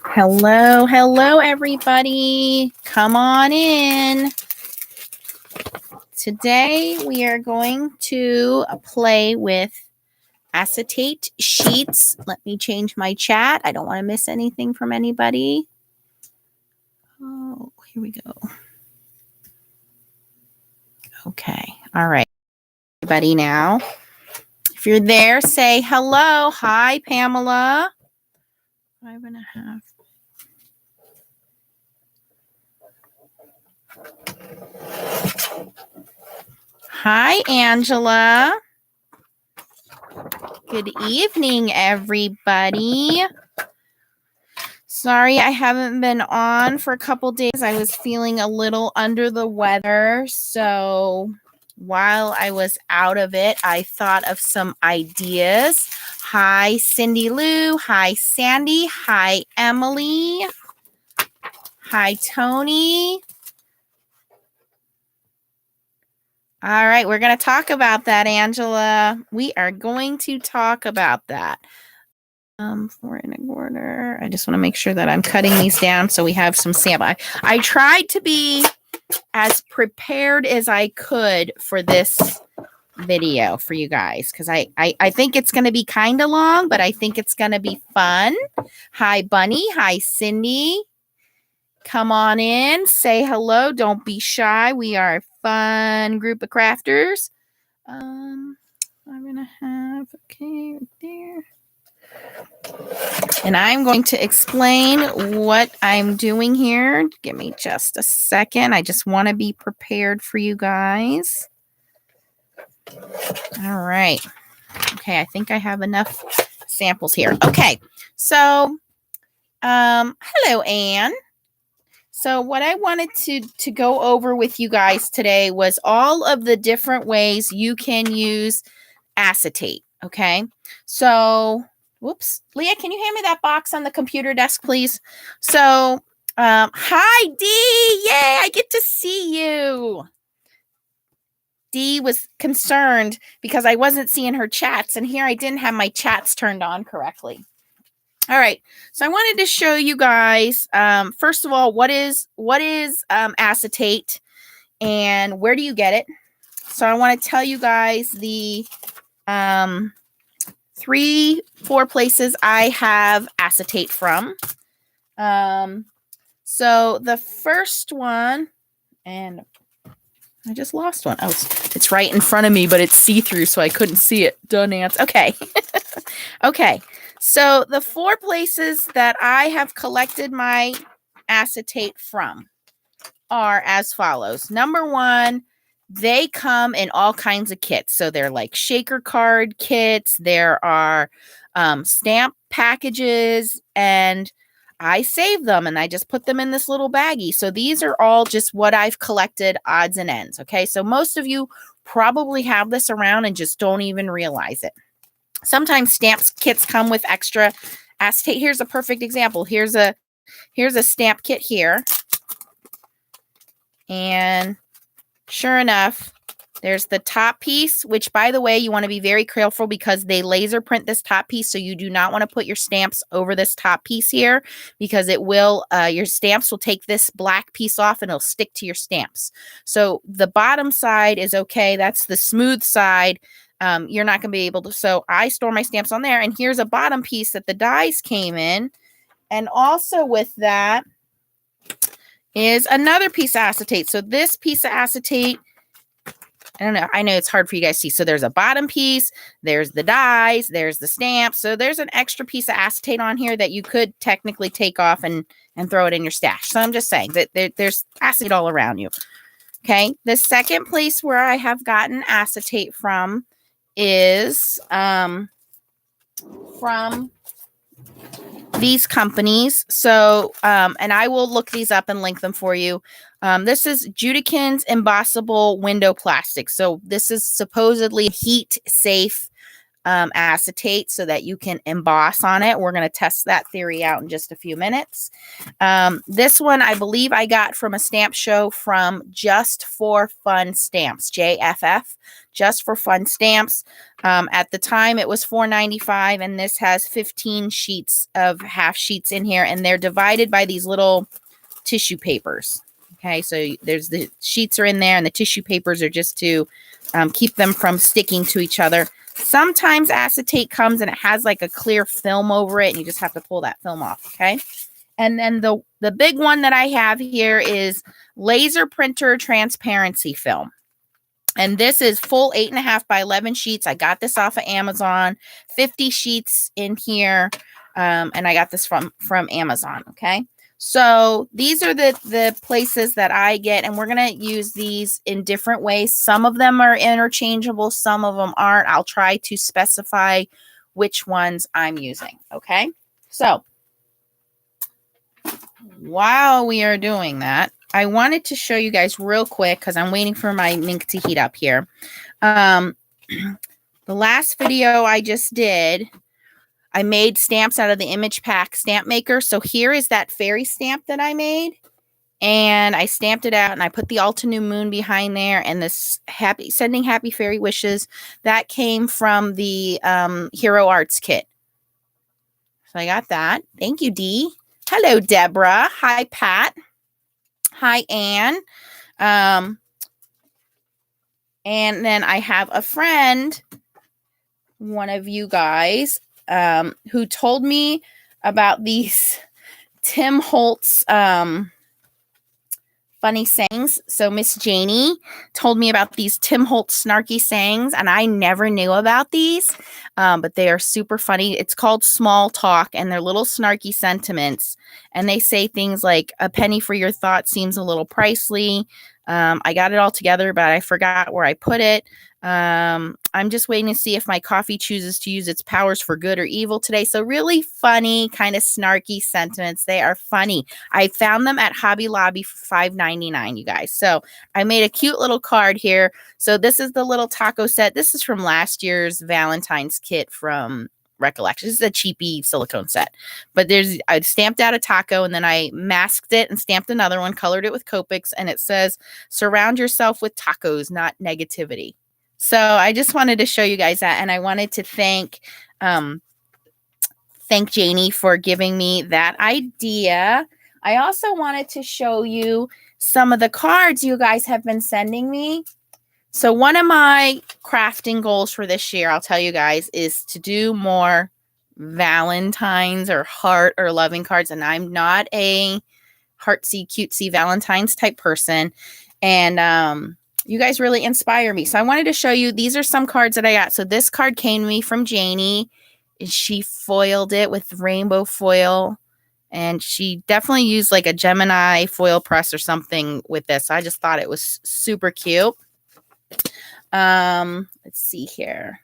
Hello, hello, everybody. Come on in. Today we are going to play with acetate sheets. Let me change my chat. I don't want to miss anything from anybody. Oh, here we go. Okay. All right. Everybody now. If you're there, say hello. Hi, Pamela. 5.5. Hi, Angela. Good evening, everybody. Sorry I haven't been on for a couple days. I was feeling a little under the weather. So while I was out of it, I thought of some ideas. Hi, Cindy Lou. Hi, Sandy. Hi, Emily. Hi, Tony. All right, we're going to talk about that, Angela. We are going to talk about that. 4.25. I just want to make sure that I'm cutting these down so we have some sample. I tried to be as prepared as I could for this video for you guys because I think it's going to be kind of long, but I think it's going to be fun. Hi, Bunny. Hi, Cindy. Come on in. Say hello. Don't be shy. We are a fun group of crafters. I'm going to have, okay, right there. And I'm going to explain what I'm doing here. Give me just a second. I just want to be prepared for you guys. All right. Okay, I think I have enough samples here. Okay, so hello, Anne. So what I wanted to go over with you guys today was all of the different ways you can use acetate, okay? So, whoops. Leah, can you hand me that box on the computer desk, please? So, hi, Dee. Yay, I get to see you. Dee was concerned because I wasn't seeing her chats, and here I didn't have my chats turned on correctly. All right, so I wanted to show you guys, first of all, what is acetate and where do you get it? So I want to tell you guys the 3-4 places I have acetate from. So the first one, and I just lost one. Oh, it's right in front of me, but it's see-through, so I couldn't see it. Duh, Nance. Okay. Okay. So the 4 places that I have collected my acetate from are as follows. Number 1, they come in all kinds of kits. So they're like shaker card kits. There are stamp packages, and I save them and I just put them in this little baggie. So these are all just what I've collected, odds and ends. Okay. So most of you probably have this around and just don't even realize it. Sometimes stamp kits come with extra acetate. Here's a perfect example. Here's a stamp kit here. And sure enough, there's the top piece, which, by the way, you want to be very careful because they laser print this top piece. So you do not want to put your stamps over this top piece here because it will, your stamps will take this black piece off and it'll stick to your stamps. So the bottom side is okay. That's the smooth side. You're not going to be able to. So I store my stamps on there. And here's a bottom piece that the dies came in. And also with that is another piece of acetate. So this piece of acetate, I don't know. I know it's hard for you guys to see. So there's a bottom piece. There's the dies. There's the stamps. So there's an extra piece of acetate on here that you could technically take off and throw it in your stash. So I'm just saying that there's acetate all around you. Okay. The second place where I have gotten acetate from is from these companies. So, and I will look these up and link them for you. This is Judikin's embossable window plastic. So this is supposedly heat safe acetate so that you can emboss on it. We're going to test that theory out in just a few minutes. This one, I believe I got from a stamp show from Just for Fun Stamps, JFF, Just for Fun Stamps. At the time, it was $4.95, and this has 15 sheets of half sheets in here, and they're divided by these little tissue papers. Okay, so there's the sheets are in there, and the tissue papers are just to keep them from sticking to each other. Sometimes acetate comes and it has like a clear film over it, and you just have to pull that film off, okay? And then the big one that I have here is laser printer transparency film. And this is full 8.5 by 11 sheets. I got this off of Amazon, 50 sheets in here, and I got this from Amazon, okay? So these are the places that I get, and we're going to use these in different ways. Some of them are interchangeable. Some of them aren't. I'll try to specify which ones I'm using, okay? So while we are doing that, I wanted to show you guys real quick because I'm waiting for my Mink to heat up here. The last video I just did, I made stamps out of the Image Pack stamp maker. So here is that fairy stamp that I made. And I stamped it out, and I put the Alta New Moon behind there, and this sending happy fairy wishes. That came from the Hero Arts kit. So I got that. Thank you, Dee. Hello, Deborah. Hi, Pat. Hi, Anne. And then I have a friend, one of you guys, who told me about these Tim Holtz funny sayings. So Miss Janie told me about these Tim Holtz snarky sayings, and I never knew about these, but they are super funny. It's called Small Talk, and they're little snarky sentiments, and they say things like, a penny for your thought seems a little pricey. I got it all together, but I forgot where I put it. I'm just waiting to see if my coffee chooses to use its powers for good or evil today. So really funny, kind of snarky sentiments. They are funny. I found them at Hobby Lobby for $5.99, you guys. So I made a cute little card here. So this is the little taco set. This is from last year's Valentine's kit from Recollection. This is a cheapy silicone set, but I stamped out a taco, and then I masked it and stamped another one, colored it with Copics, and it says, surround yourself with tacos, not negativity. So I just wanted to show you guys that, and I wanted to thank Janie for giving me that idea. I also wanted to show you some of the cards you guys have been sending me. So one of my crafting goals for this year, I'll tell you guys, is to do more Valentine's or heart or loving cards, and I'm not a heartsy, cutesy Valentine's type person, and you guys really inspire me. So I wanted to show you, these are some cards that I got. So this card came to me from Janie. She foiled it with rainbow foil, and she definitely used like a Gemini foil press or something with this. I just thought it was super cute. Let's see here.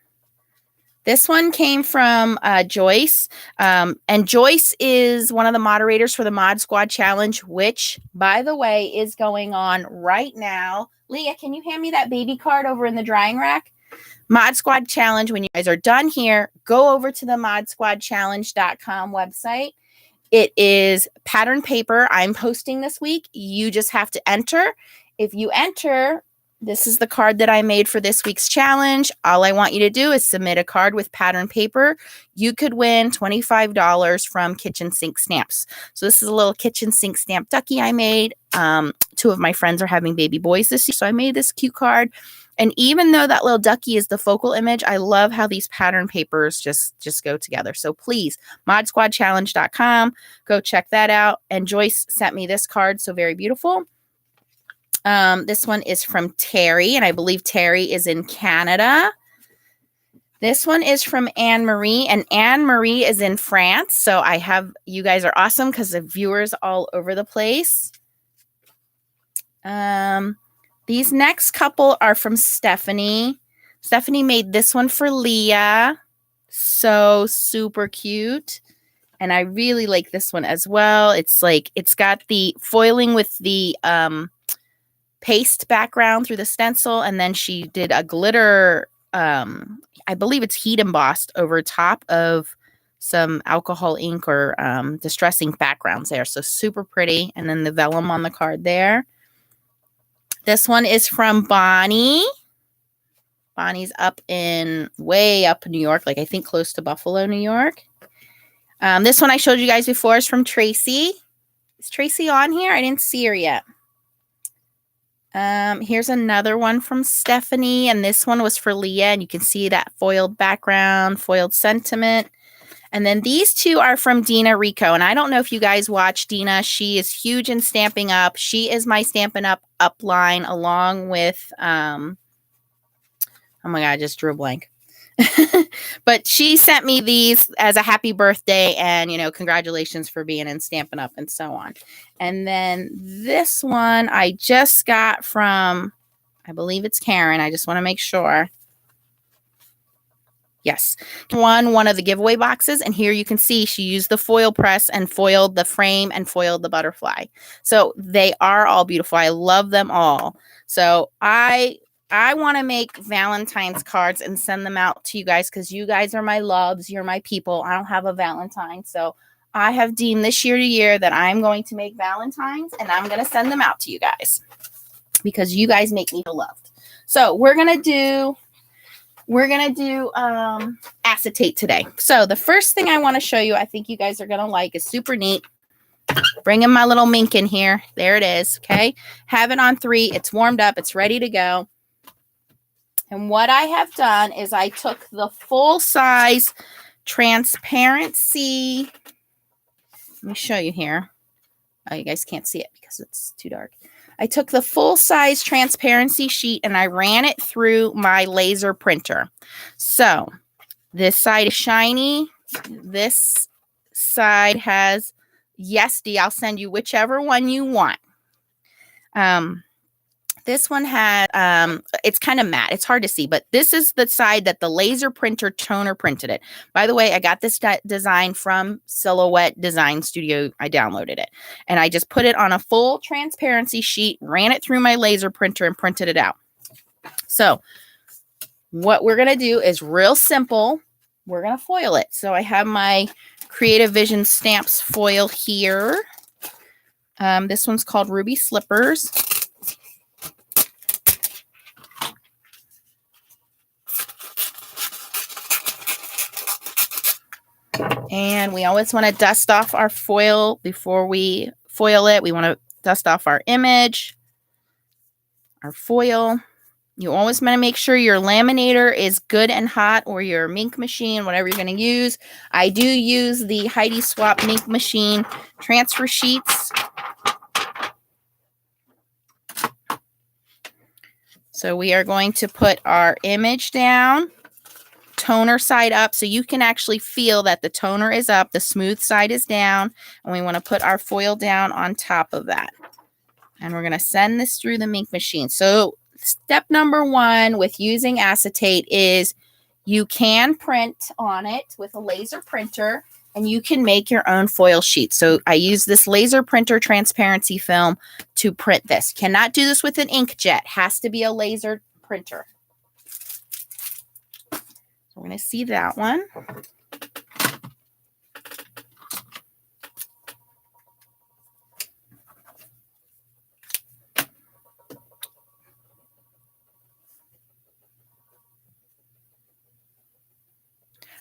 This one came from Joyce, and Joyce is one of the moderators for the Mod Squad Challenge, which, by the way, is going on right now. Leah, can you hand me that baby card over in the drying rack? Mod Squad Challenge. When you guys are done here, go over to the modsquadchallenge.com website. It is pattern paper. I'm posting this week. You just have to enter. If you enter, this is the card that I made for this week's challenge. All I want you to do is submit a card with pattern paper. You could win $25 from Kitchen Sink Stamps. So this is a little kitchen sink stamp ducky I made. Two of my friends are having baby boys this year, so I made this cute card. And even though that little ducky is the focal image, I love how these pattern papers just go together. So please, modsquadchallenge.com, go check that out. And Joyce sent me this card, so very beautiful. This one is from Terry, and I believe Terry is in Canada. This one is from Anne-Marie, and Anne-Marie is in France. So you guys are awesome because the viewers all over the place. These next couple are from Stephanie. Stephanie made this one for Leah. So super cute. And I really like this one as well. It's got the foiling with the paste background through the stencil, and then she did a glitter I believe it's heat embossed over top of some alcohol ink or distress ink backgrounds there. So super pretty. And then the vellum on the card there. This one is from Bonnie. Bonnie's up in way up in New York, like I think close to Buffalo, New York. This one I showed you guys before is from Tracy. Is Tracy on here? I didn't see her yet. Here's another one from Stephanie, and this one was for Leah, and you can see that foiled background, foiled sentiment. And then these two are from Dina Rico, and I don't know if you guys watch Dina. She is huge in Stampin' Up. She is my Stampin' Up upline along with, oh my God, I just drew a blank. But she sent me these as a happy birthday and, you know, congratulations for being in Stampin' Up and so on. And then this one I just got from, I believe it's Karen. I just want to make sure. Yes, one of the giveaway boxes, and here you can see she used the foil press and foiled the frame and foiled the butterfly. So they are all beautiful. I love them all. So I want to make Valentine's cards and send them out to you guys because you guys are my loves. You're my people. I don't have a Valentine. So I have deemed this year that I'm going to make Valentines and I'm going to send them out to you guys because you guys make me feel loved. So we're going to do acetate today. So the first thing I want to show you, I think you guys are going to like, is super neat. Bringing my little Mink in here. There it is. Okay. Have it on 3. It's warmed up. It's ready to go. And what I have done is I took the full size transparency. Let me show you here. Oh, you guys can't see it because it's too dark. I took the full size transparency sheet and I ran it through my laser printer. So this side is shiny. This side has yes, D. I'll send you whichever one you want. This one had, it's kind of matte. It's hard to see, but this is the side that the laser printer toner printed it. By the way, I got this design from Silhouette Design Studio. I downloaded it and I just put it on a full transparency sheet, ran it through my laser printer and printed it out. So what we're going to do is real simple. We're going to foil it. So I have my Creative Vision Stamps foil here. This one's called Ruby Slippers. And we always want to dust off our foil before we foil it. We want to dust off our image, our foil. You always want to make sure your laminator is good and hot, or your Mink machine, whatever you're going to use. I do use the Heidi Swap Mink machine transfer sheets. So we are going to put our image down, toner side up, so you can actually feel that the toner is up, the smooth side is down, and we want to put our foil down on top of that. And we're going to send this through the Mink machine. So step number 1 with using acetate is you can print on it with a laser printer and you can make your own foil sheet. So I use this laser printer transparency film to print this. Cannot do this with an inkjet. Has to be a laser printer. We're going to see that one.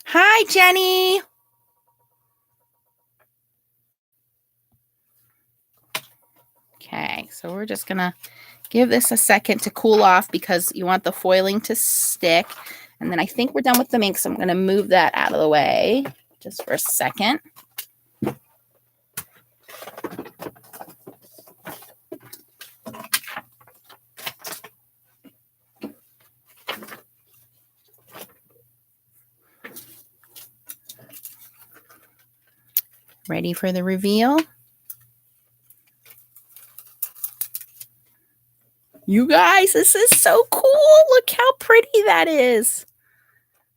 Hi, Jenny. Okay, so we're just going to give this a second to cool off because you want the foiling to stick. And then I think we're done with the Mink, so I'm going to move that out of the way just for a second. Ready for the reveal? You guys, this is so cool. Look how pretty that is.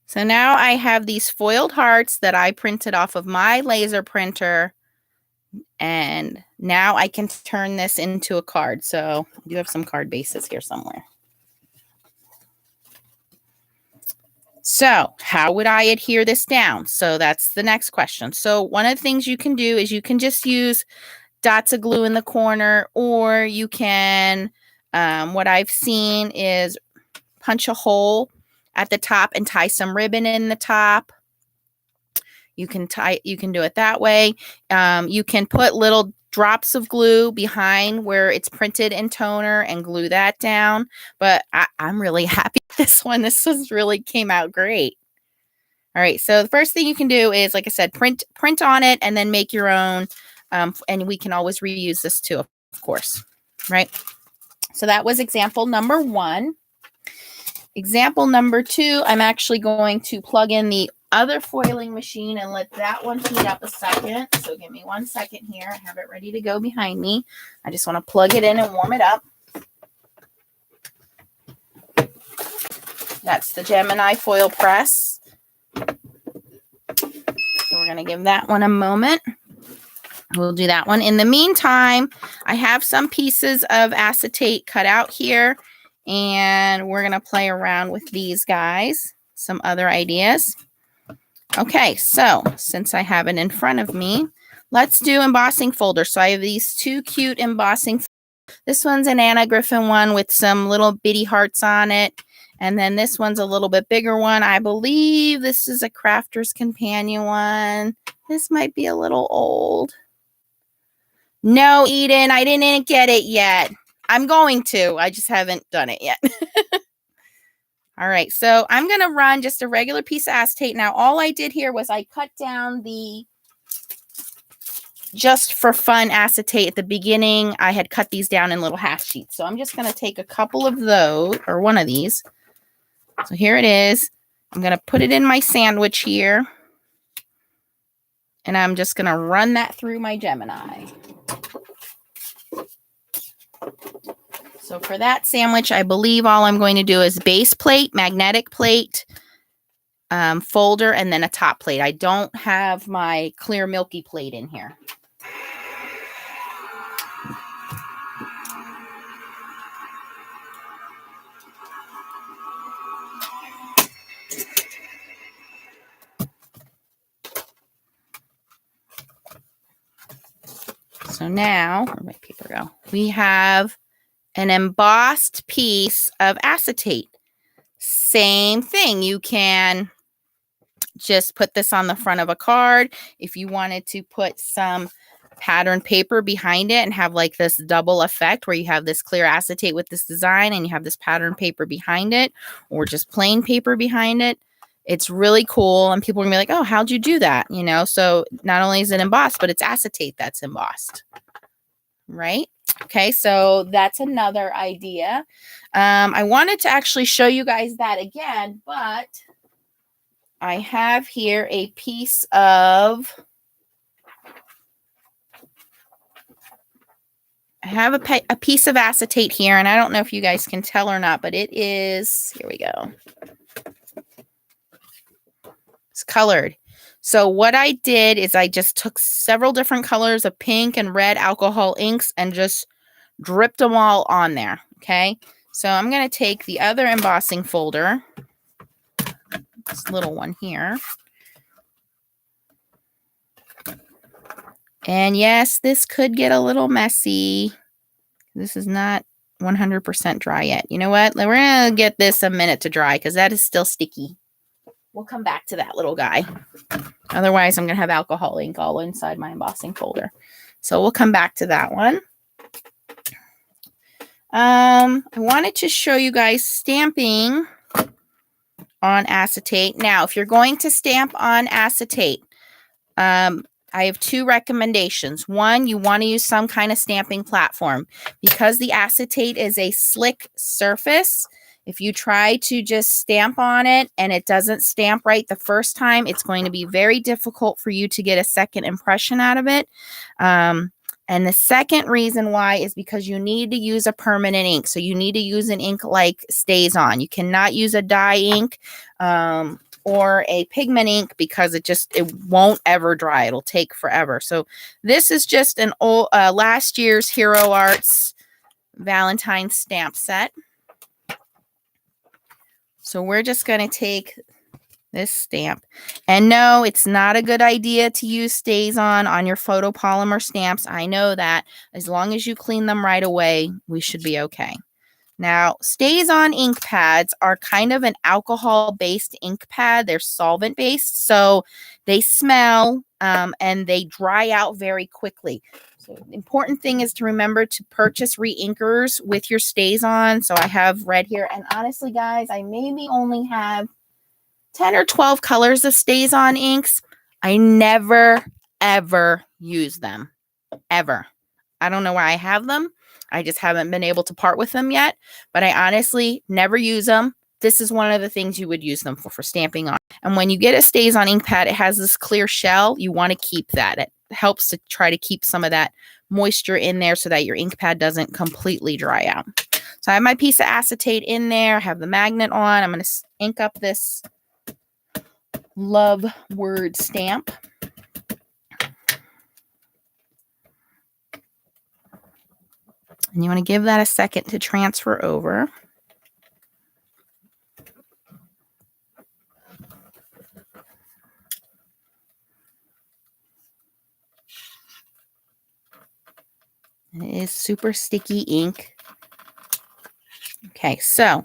So now I have these foiled hearts that I printed off of my laser printer. And now I can turn this into a card. So I do have some card bases here somewhere. So how would I adhere this down? So that's the next question. So one of the things you can do is you can just use dots of glue in the corner, or you can, what I've seen is punch a hole at the top and tie some ribbon in the top. You can do it that way. You can put little drops of glue behind where it's printed in toner and glue that down. But I'm really happy with this one. This was really came out great. All right, so the first thing you can do is, like I said, print on it and then make your own. And we can always reuse this too, of course, right? So that was example number 1. Example number 2, I'm actually going to plug in the other foiling machine and let that one heat up a second. So give me 1 second here. I have it ready to go behind me. I just want to plug it in and warm it up. That's the Gemini foil press. So we're going to give that one a moment. We'll do that one. In the meantime, I have some pieces of acetate cut out here, and we're going to play around with these guys. Some other ideas. Okay, so since I have it in front of me, let's do embossing folder. So I have these 2 cute embossing. This one's an Anna Griffin one with some little bitty hearts on it. And then this one's a little bit bigger one. I believe this is a Crafter's Companion one. This might be a little old. No, Eden, I didn't get it yet. I'm going to. I just haven't done it yet. All right, so I'm going to run just a regular piece of acetate. Now, all I did here was I cut down the just for fun acetate at the beginning. I had cut these down in little half sheets. So I'm just going to take a couple of those, or one of these. So here it is. I'm going to put it in my sandwich here. And I'm just going to run that through my Gemini. So for that sandwich, I believe all I'm going to do is base plate, magnetic plate, folder, and then a top plate. I don't have my clear milky plate in here. So now, where'd my paper go? We have an embossed piece of acetate. Same thing. You can just put this on the front of a card. If you wanted to put some pattern paper behind it and have like this double effect where you have this clear acetate with this design and you have this pattern paper behind it, or just plain paper behind it, it's really cool. And people are gonna be like, oh, how'd you do that? You know, so not only is it embossed, but it's acetate that's embossed, right? Okay, so that's another idea. I wanted to actually show you guys that again, but I have here a piece of, a piece of acetate here, and I don't know if you guys can tell or not, but it is, here we go. It's colored. So what I did is I just took several different colors of pink and red alcohol inks and just dripped them all on there, okay? So I'm going to take the other embossing folder, this little one here. And yes, this could get a little messy. This is not 100% dry yet. You know what? We're going to get this a minute to dry because that is still sticky. We'll come back to that little guy. Otherwise, I'm going to have alcohol ink all inside my embossing folder. So we'll come back to that one. I wanted to show you guys stamping on acetate. Now, if you're going to stamp on acetate, I have 2 recommendations. One, you want to use some kind of stamping platform. Because the acetate is a slick surface, if you try to just stamp on it and it doesn't stamp right the first time, it's going to be very difficult for you to get a second impression out of it. And the second reason why is because you need to use a permanent ink. So you need to use an ink like stays on. You cannot use a dye ink or a pigment ink because it won't ever dry. It'll take forever. So this is just an old last year's Hero Arts Valentine's stamp set. So we're just going to take this stamp. And no, it's not a good idea to use StazOn your photopolymer stamps. I know that. As long as you clean them right away, we should be okay. Now, StazOn ink pads are kind of an alcohol-based ink pad. They're solvent-based, so they smell and they dry out very quickly. So the important thing is to remember to purchase re-inkers with your StazOn. So I have red here. And honestly, guys, I maybe only have 10 or 12 colors of StazOn inks. I never, ever use them. Ever. I don't know why I have them. I just haven't been able to part with them yet. But I honestly never use them. This is one of the things you would use them for stamping on. And when you get a StazOn ink pad, it has this clear shell. You want to keep that. It helps to try to keep some of that moisture in there so that your ink pad doesn't completely dry out. So I have my piece of acetate in there. I have the magnet on. I'm going to ink up this love word stamp. And you want to give that a second to transfer over. And it is super sticky ink. Okay, so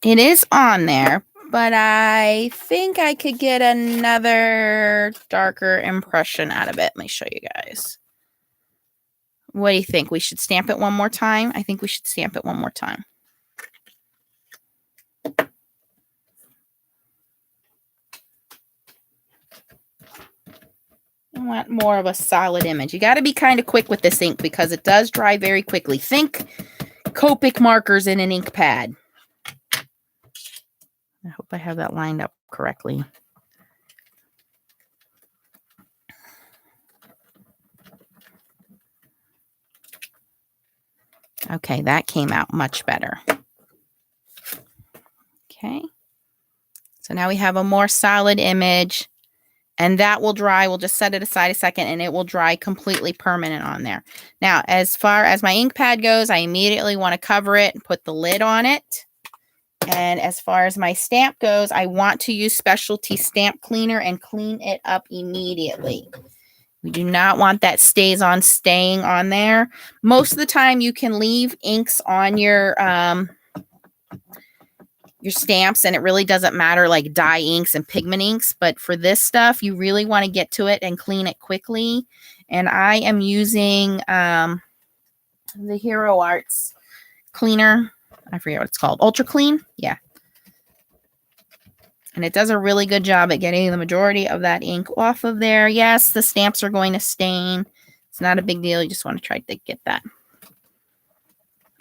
it is on there, but I think I could get another darker impression out of it. Let me show you guys. What do you think? We should stamp it one more time? I think we should stamp it one more time. I want more of a solid image. You got to be kind of quick with this ink because it does dry very quickly. Think Copic markers in an ink pad. I hope I have that lined up correctly. Okay, that came out much better. Okay. So now we have a more solid image. And that will dry. We'll just set it aside a second and it will dry completely permanent on there. Now, as far as my ink pad goes, I immediately want to cover it and put the lid on it. And as far as my stamp goes, I want to use specialty stamp cleaner and clean it up immediately. We do not want that StazOn staying on there. Most of the time you can leave inks on your stamps and it really doesn't matter, like dye inks and pigment inks, but for this stuff you really want to get to it and clean it quickly. And I am using the Hero Arts cleaner. I forget what it's called. Ultra Clean. Yeah. And it does a really good job at getting the majority of that ink off of there. Yes, the stamps are going to stain. It's not a big deal. You just want to try to get that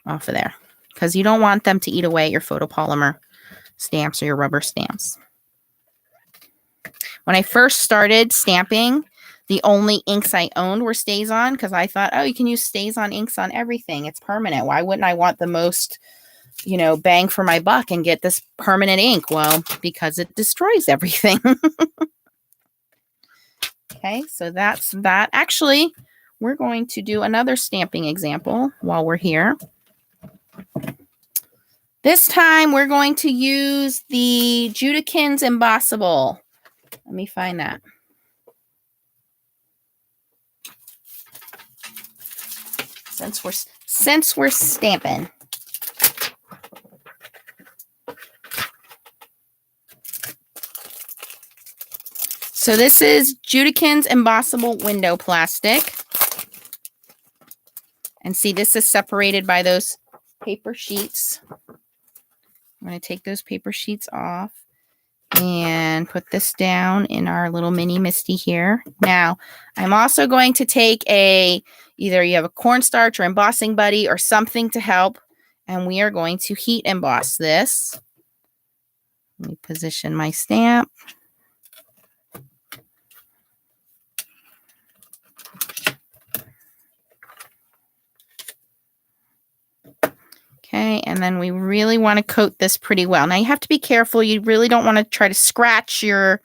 off of there because you don't want them to eat away your photopolymer stamps or your rubber stamps. When I first started stamping, the only inks I owned were StazOn because I thought, oh, you can use StazOn inks on everything. It's permanent. Why wouldn't I want the most, bang for my buck and get this permanent ink? Well, because it destroys everything. Okay, so that's that. Actually, we're going to do another stamping example while we're here. This time, we're going to use the Judikins Embossable. Let me find that. Since we're stamping. So this is Judikins Embossable Window Plastic. And see, this is separated by those paper sheets. I'm going to take those paper sheets off and put this down in our little mini Misty here. Now, I'm also going to take either you have a cornstarch or embossing buddy or something to help, and we are going to heat emboss this. Let me position my stamp. Okay, and then we really want to coat this pretty well. Now, you have to be careful. You really don't want to try to scratch your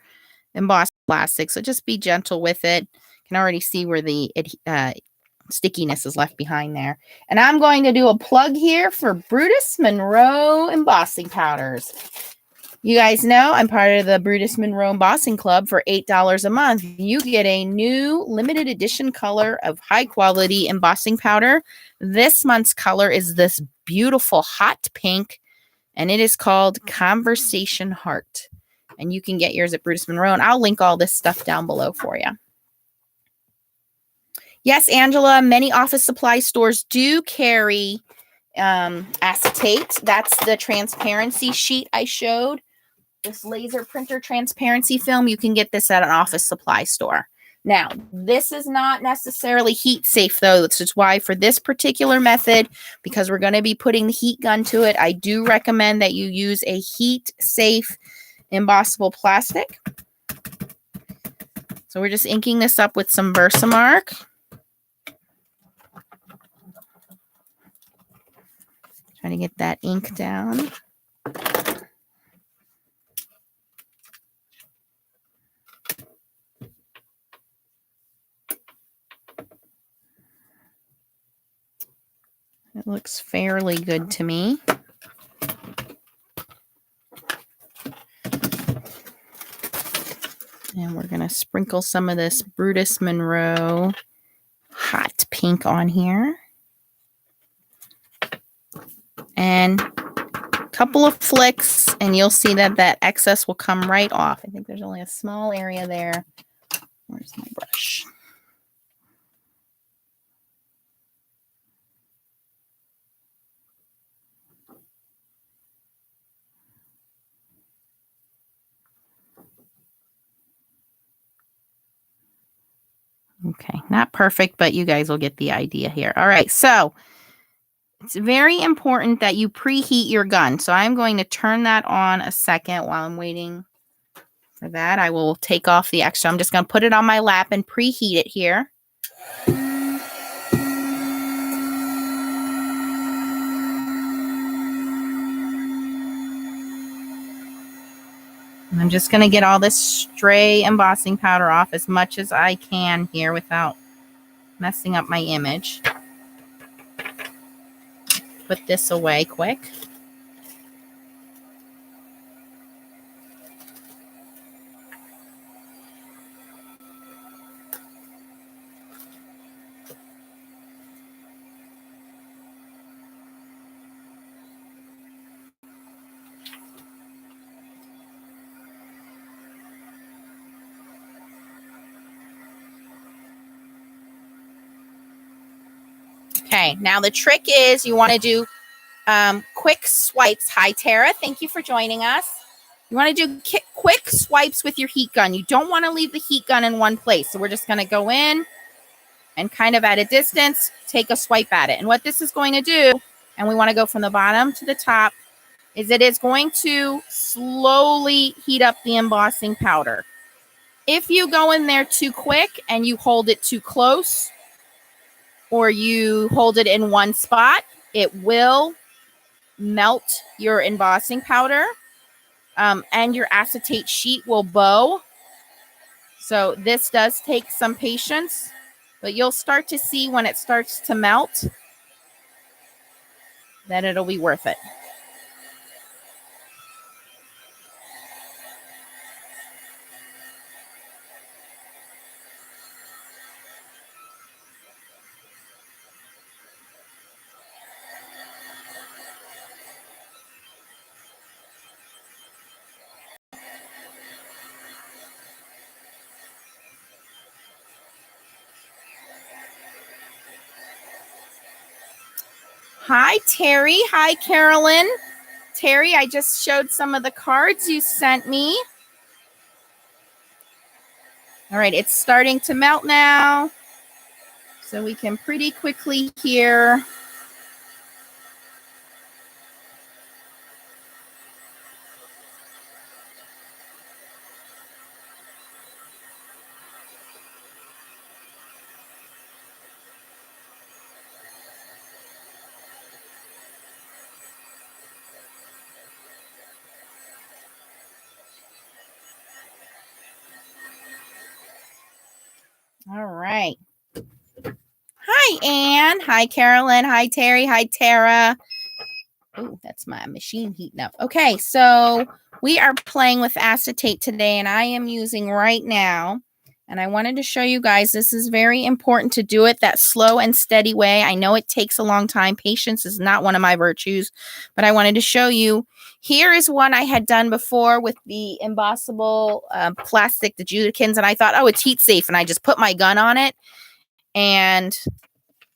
embossed plastic, so just be gentle with it. You can already see where the stickiness is left behind there. And I'm going to do a plug here for Brutus Monroe embossing powders. You guys know I'm part of the Brutus Monroe Embossing Club. For $8 a month. You get a new limited edition color of high quality embossing powder. This month's color is this beautiful hot pink, and it is called Conversation Heart. And you can get yours at Brutus Monroe, and I'll link all this stuff down below for you. Yes, Angela, many office supply stores do carry acetate. That's the transparency sheet I showed. This laser printer transparency film, you can get this at an office supply store. Now, this is not necessarily heat safe, though. This is why for this particular method, because we're going to be putting the heat gun to it, I do recommend that you use a heat safe embossable plastic. So we're just inking this up with some Versamark. Trying to get that ink down. It looks fairly good to me. And we're going to sprinkle some of this Brutus Monroe hot pink on here. And a couple of flicks, and you'll see that that excess will come right off. I think there's only a small area there. Where's my brush? Okay, not perfect, but you guys will get the idea here. All right, so it's very important that you preheat your gun. So I'm going to turn that on a second while I'm waiting for that. I will take off the extra. I'm just going to put it on my lap and preheat it here. And I'm just going to get all this stray embossing powder off as much as I can here without messing up my image. Put this away quick. Okay, now the trick is you want to do quick swipes. Hi, Tara. Thank you for joining us. You want to do quick swipes with your heat gun. You don't want to leave the heat gun in one place. So we're just going to go in and kind of at a distance, take a swipe at it. And what this is going to do, and we want to go from the bottom to the top, is it is going to slowly heat up the embossing powder. If you go in there too quick and you hold it too close, or you hold it in one spot, it will melt your embossing powder, and your acetate sheet will bow. So this does take some patience, but you'll start to see when it starts to melt that it'll be worth it. Hi, Terry. Hi, Carolyn. Terry, I just showed some of the cards you sent me. All right, it's starting to melt now. So we can pretty quickly here all right. Hi, Anne. Hi, Carolyn. Hi, Terry. Hi, Tara. Oh, that's my machine heating up. Okay, so we are playing with acetate today, and I am using right now, and I wanted to show you guys, this is very important to do it that slow and steady way. I know it takes a long time. Patience is not one of my virtues, but I wanted to show you. Here is one I had done before with the embossable plastic, the Judikins, and I thought, oh, it's heat safe, and I just put my gun on it, and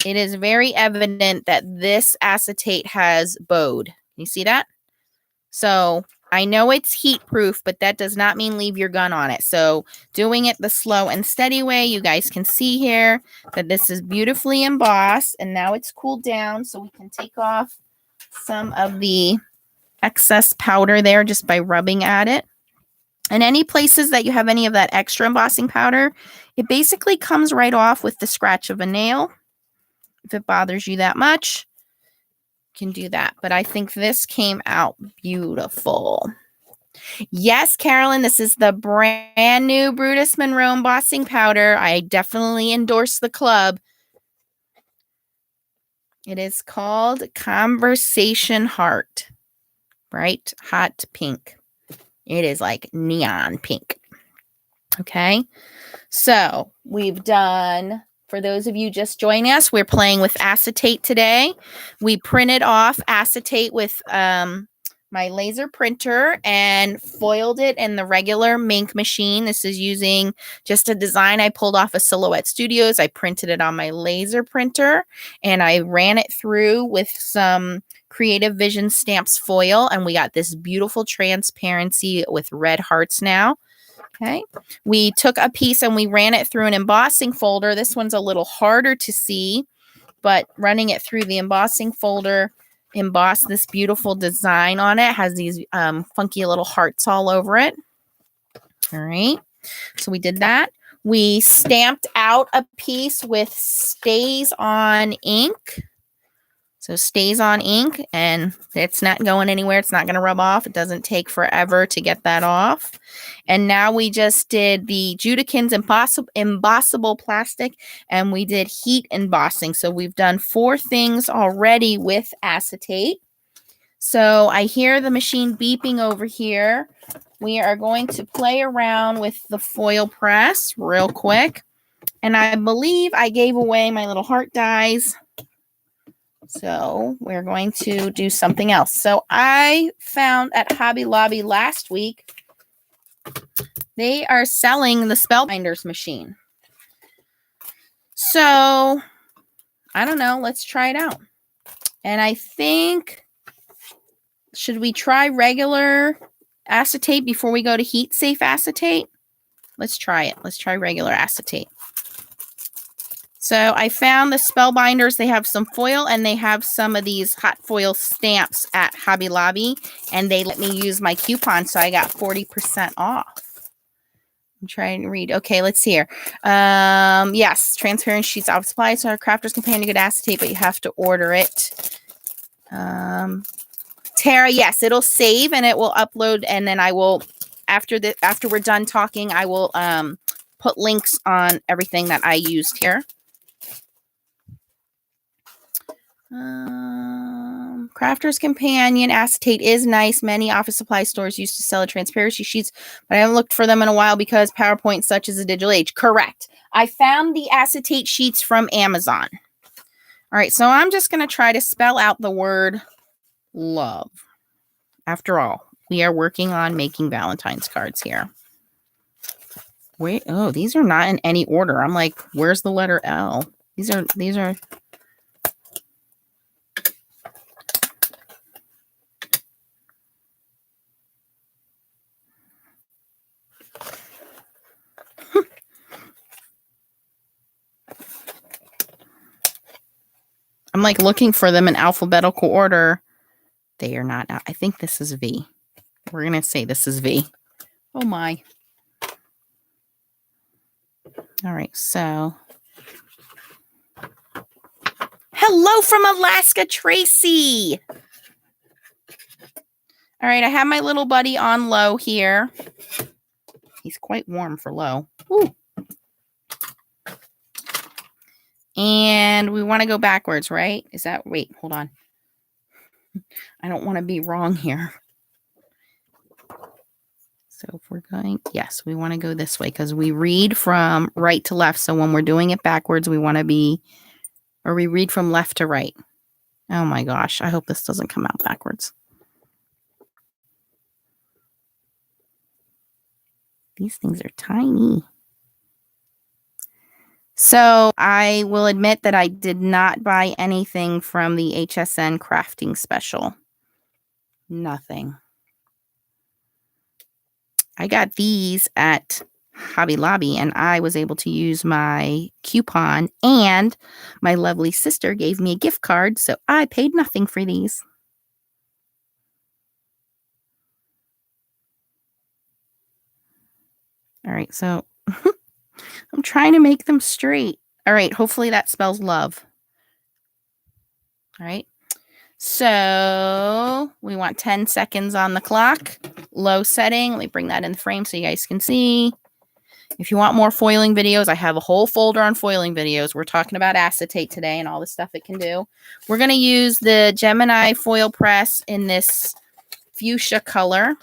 it is very evident that this acetate has bowed. You see that? So I know it's heat proof, but that does not mean leave your gun on it. So doing it the slow and steady way, you guys can see here that this is beautifully embossed, and now it's cooled down, so we can take off some of the excess powder there just by rubbing at it. And any places that you have any of that extra embossing powder, it basically comes right off with the scratch of a nail. If it bothers you that much, can do that. But I think this came out beautiful. Yes, Carolyn, this is the brand new Brutus Monroe embossing powder. I definitely endorse the club. It is called Conversation Heart. Bright hot pink. It is like neon pink. Okay, so we've done, for those of you just joining us, we're playing with acetate today. We printed off acetate with my laser printer and foiled it in the regular Mink machine. This is using just a design I pulled off of Silhouette Studios. I printed it on my laser printer and I ran it through with some Creative Vision Stamps foil, and we got this beautiful transparency with red hearts now. Okay, we took a piece and we ran it through an embossing folder. This one's a little harder to see, but running it through the embossing folder embossed this beautiful design on it. It has these funky little hearts all over it. All right, so we did that. We stamped out a piece with Stays On ink. So Stays On ink, and it's not going anywhere. It's not going to rub off. It doesn't take forever to get that off. And now we just did the Judikins embossable plastic, and we did heat embossing. So we've done 4 things already with acetate. So I hear the machine beeping over here. We are going to play around with the foil press real quick. And I believe I gave away my little heart dies. So we're going to do something else. So I found at Hobby Lobby last week, they are selling the Spellbinders machine. So I don't know. Let's try it out. And I think, should we try regular acetate before we go to heat safe acetate? Let's try it. Let's try regular acetate. So I found the Spellbinders. They have some foil and they have some of these hot foil stamps at Hobby Lobby. And they let me use my coupon, so I got 40% off. I'm trying to read. Okay, let's see here. Yes, transparent sheets of supply. So our Crafter's Companion good acetate, but you have to order it. Tara, yes, it'll save and it will upload. And then I will, after we're done talking, I will put links on everything that I used here. Crafter's Companion acetate is nice. Many office supply stores used to sell transparency sheets, but I haven't looked for them in a while because PowerPoint such as a digital age. Correct. I found the acetate sheets from Amazon. All right, so I'm just going to try to spell out the word love. After all, we are working on making Valentine's cards here. Wait, oh, these are not in any order. I'm like, where's the letter L? These are I'm like looking for them in alphabetical order. They are not. I think this is V. We're going to say this is V. Oh my. All right, so. Hello from Alaska, Tracy. All right, I have my little buddy on low here. He's quite warm for low. Ooh. And we want to go backwards, right? Is that, wait, hold on. I don't want to be wrong here. So if we're going, yes, we want to go this way because we read from right to left. So when we're doing it backwards, we want to be, or we read from left to right. Oh my gosh, I hope this doesn't come out backwards. These things are tiny. So I will admit that I did not buy anything from the HSN crafting special. Nothing. I got these at Hobby Lobby and I was able to use my coupon, and my lovely sister gave me a gift card, so I paid nothing for these. All right, so I'm trying to make them straight. All right, hopefully that spells love. All right, so we want 10 seconds on the clock. Low setting. Let me bring that in the frame so you guys can see. If you want more foiling videos, I have a whole folder on foiling videos. We're talking about acetate today and all the stuff it can do. We're going to use the Gemini foil press in this fuchsia color.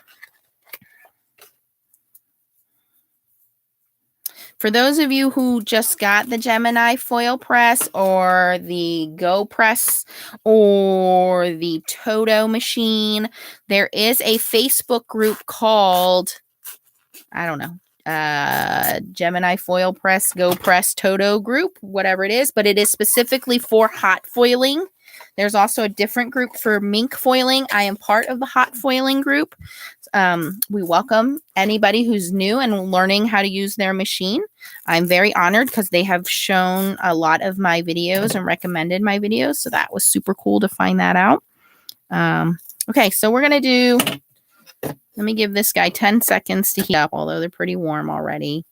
For those of you who just got the Gemini foil press or the Go press or the Toto machine, there is a Facebook group called, I don't know, Gemini foil press, Go press, Toto group, whatever it is, but it is specifically for hot foiling. There's also a different group for Mink foiling. I am part of the hot foiling group. We welcome anybody who's new and learning how to use their machine. I'm very honored because they have shown a lot of my videos and recommended my videos. So that was super cool to find that out. Okay, so we're going to do, let me give this guy 10 seconds to heat up, although they're pretty warm already.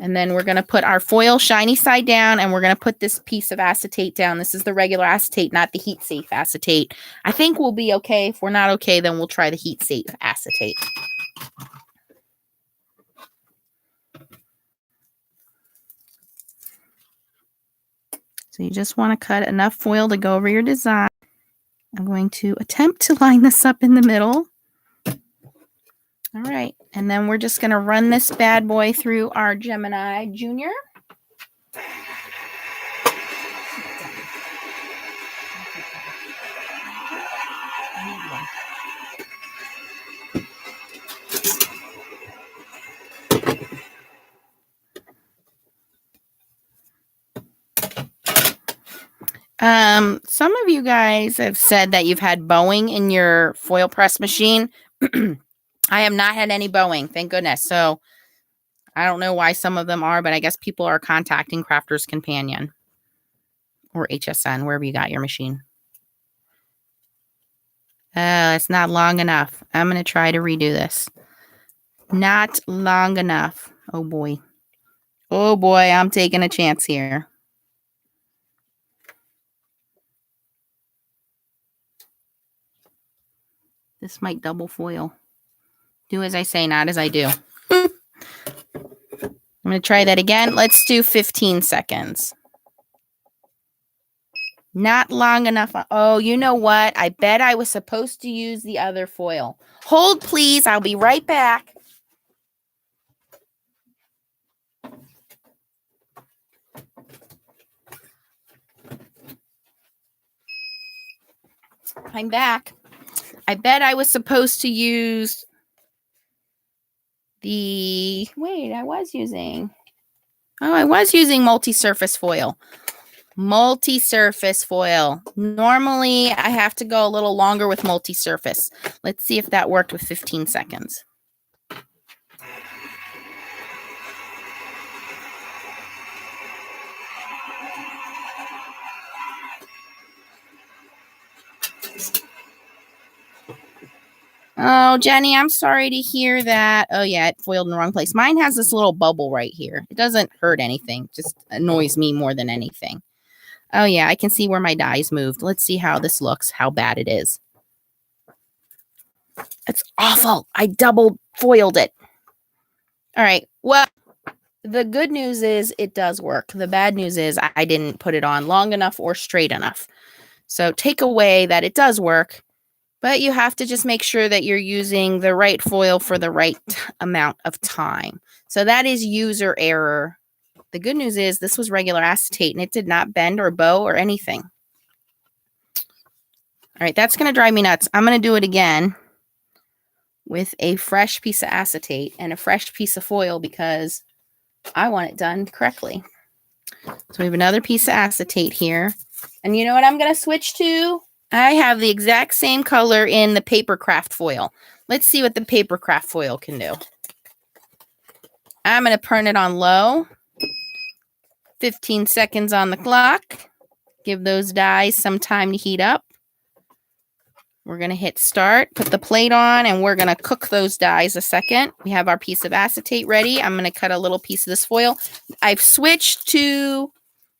And then we're going to put our foil shiny side down, and we're going to put this piece of acetate down. This is the regular acetate, not the heat safe acetate. I think we'll be okay. If we're not okay, then we'll try the heat safe acetate. So you just want to cut enough foil to go over your design. I'm going to attempt to line this up in the middle. All right, and then we're just going to run this bad boy through our Gemini Junior. Some of you guys have said that you've had bowing in your foil press machine. I have not had any bowing, thank goodness. So I don't know why some of them are, but I guess people are contacting Crafter's Companion or HSN, wherever you got your machine. It's not long enough. I'm going to try to redo this. Not long enough. Oh boy. Oh boy, I'm taking a chance here. This might double foil. Do as I say, not as I do. I'm going to try that again. Let's do 15 seconds. Not long enough. Oh, you know what? I bet I was supposed to use the other foil. Hold, please. I'll be right back. I'm back. I bet I was supposed to use the... Wait, I was using multi-surface foil. Multi-surface foil. Normally, I have to go a little longer with multi-surface. Let's see if that worked with 15 seconds. Oh, Jenny, I'm sorry to hear that. Oh, yeah, it foiled in the wrong place. Mine has this little bubble right here. It doesn't hurt anything. It just annoys me more than anything. Oh, yeah, I can see where my die's moved. Let's see how this looks, how bad it is. It's awful. I double foiled it. All right. Well, the good news is it does work. The bad news is I didn't put it on long enough or straight enough. So take away that it does work. But you have to just make sure that you're using the right foil for the right amount of time. So that is user error. The good news is this was regular acetate and it did not bend or bow or anything. All right, that's going to drive me nuts. I'm going to do it again with a fresh piece of acetate and a fresh piece of foil because I want it done correctly. So we have another piece of acetate here. And you know what I'm going to switch to? I have the exact same color in the paper craft foil. Let's see what the paper craft foil can do. I'm going to turn it on low. 15 seconds on the clock. Give those dies some time to heat up. We're going to hit start, put the plate on, and we're going to cook those dies a second. We have our piece of acetate ready. I'm going to cut a little piece of this foil. I've switched to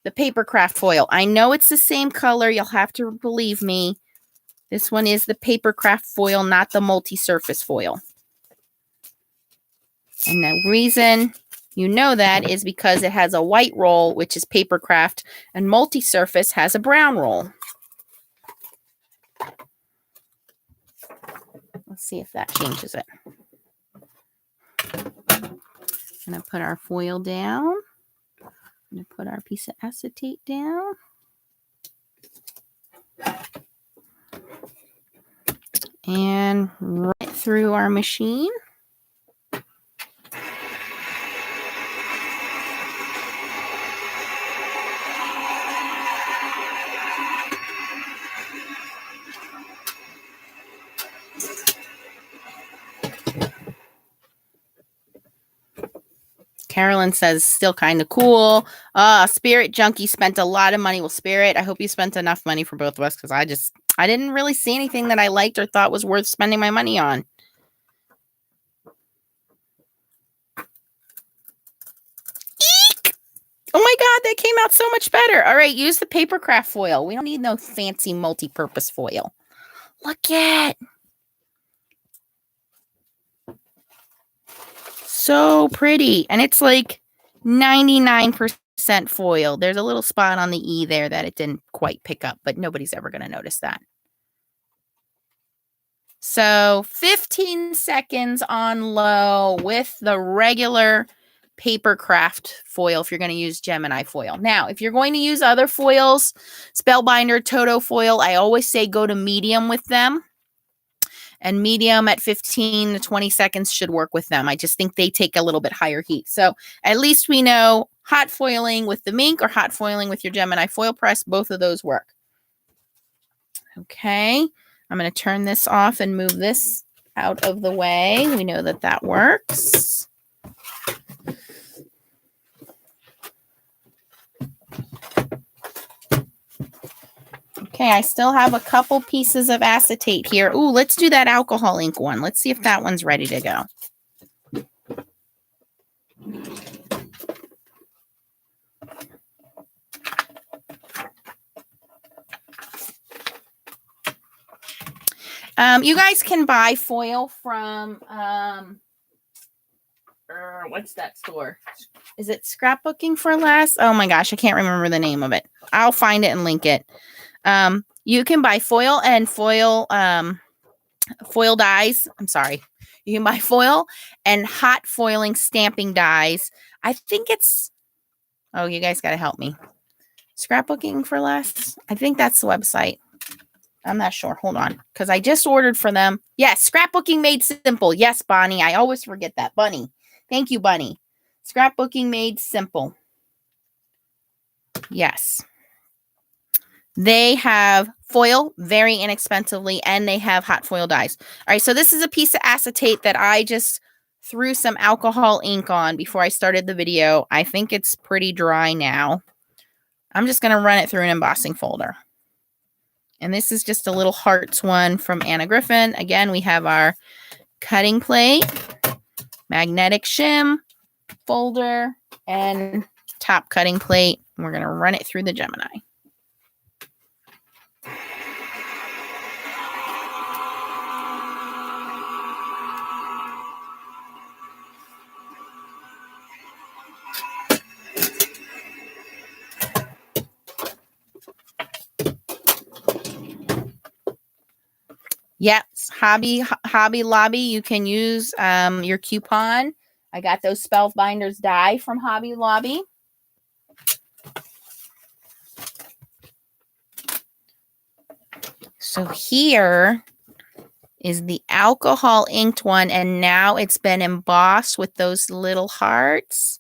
the paper craft foil. I know it's the same color. You'll have to believe me. This one is the paper craft foil, not the multi-surface foil. And the reason you know that is because it has a white roll, which is paper craft, and multi-surface has a brown roll. Let's see if that changes it. I'm going to put our foil down. I'm going to put our piece of acetate down. And run it through our machine. Carolyn says, still kind of cool. Spirit Junkie spent a lot of money. Well, Spirit, I hope you spent enough money for both of us because I didn't really see anything that I liked or thought was worth spending my money on. Eek! Oh my God, that came out so much better. All right, use the paper craft foil. We don't need no fancy multi-purpose foil. Look at so pretty. And it's like 99% foil. There's a little spot on the E there that it didn't quite pick up, but nobody's ever going to notice that. So 15 seconds on low with the regular paper craft foil if you're going to use Gemini foil. Now, if you're going to use other foils, Spellbinder, Toto foil, I always say go to medium with them. And medium at 15 to 20 seconds should work with them. I just think they take a little bit higher heat. So at least we know hot foiling with the Mink or hot foiling with your Gemini foil press. Both of those work. Okay. I'm going to turn this off and move this out of the way. We know that that works. Okay, I still have a couple pieces of acetate here. Ooh, let's do that alcohol ink one. Let's see if that one's ready to go. You guys can buy foil from, what's that store? Is it Scrapbooking for Less? Oh my gosh, I can't remember the name of it. I'll find it and link it. You can buy foil and foil dies. I'm sorry. You can buy foil and hot foiling stamping dies. I think it's, oh, you guys got to help me. Scrapbooking for Less. I think that's the website. I'm not sure. Hold on. Because I just ordered for them. Yes, Scrapbooking Made Simple. Yes, Bonnie. I always forget that. Bunny. Thank you, Bunny. Scrapbooking Made Simple. Yes. They have foil very inexpensively, and they have hot foil dies. All right, so this is a piece of acetate that I just threw some alcohol ink on before I started the video. I think it's pretty dry now. I'm just going to run it through an embossing folder. And this is just a little hearts one from Anna Griffin. Again, we have our cutting plate, magnetic shim, folder, and top cutting plate. We're going to run it through the Gemini. Yep, Hobby Lobby. You can use your coupon. I got those Spellbinders die from Hobby Lobby. So here is the alcohol inked one, and now it's been embossed with those little hearts.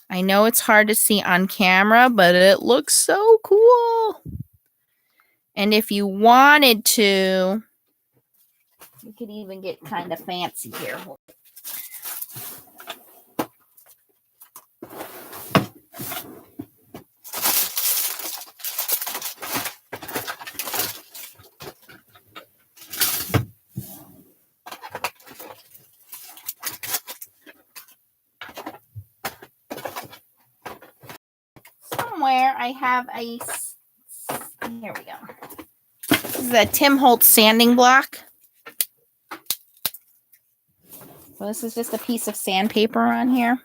I know it's hard to see on camera, but it looks so cool. And if you wanted to, you could even get kind of fancy here. Somewhere I have a, here we go. This is a Tim Holtz sanding block. So this is just a piece of sandpaper on here.